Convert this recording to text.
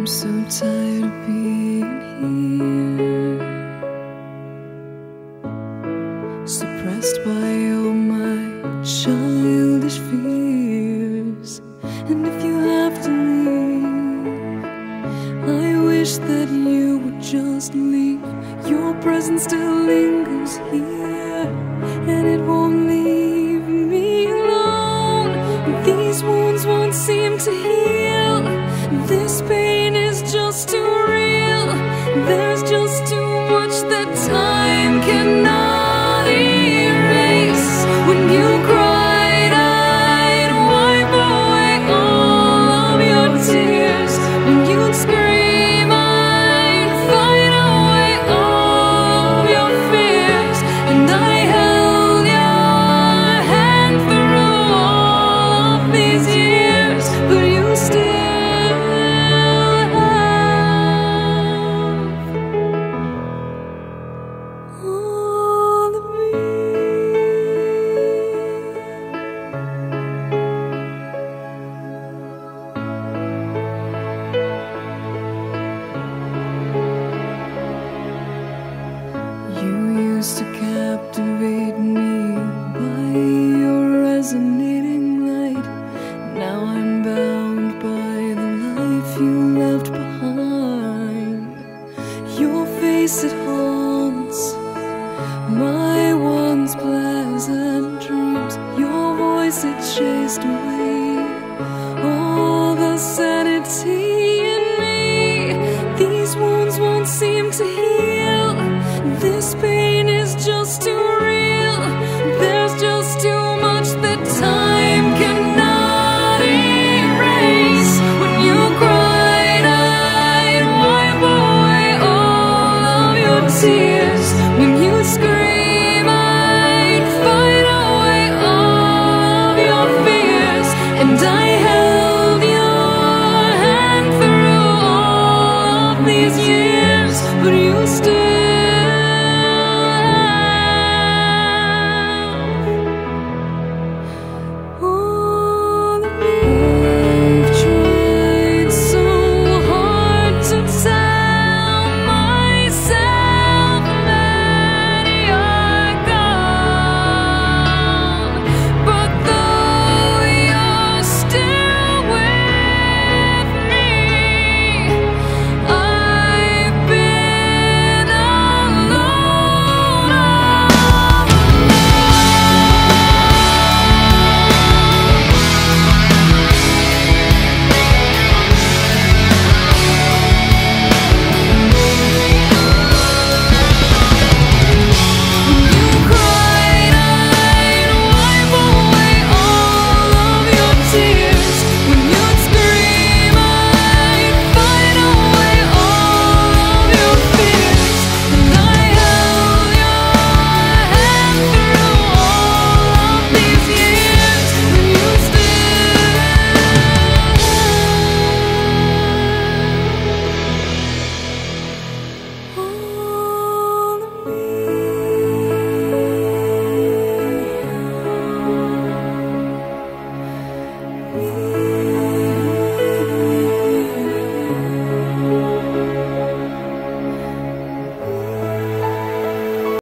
I'm so tired of being here, suppressed by all my childish fears. And if you have to leave, I wish that you would just leave. Your presence still lingers here, and it won't leave me alone. These wounds won't seem to heal. This pain is just too real. There's just too much that time cannot erase. When you cried, I'd wipe away all of your tears. When you'd scream, I'd fight away all of your fears. And I held your hand through all of these years, but you still to captivate me by your resonating light. Now I'm bound by the life you left behind. Your face, it haunts my once pleasant dreams. Your voice, it chased away all the sanity in me. These wounds won't seem to heal. This pain is just too real. There's just too much that time cannot erase. When you cried, I'd wipe away all of your tears. When you scream, I'd fight away all of your fears. And I held your hand through all of these years, but you still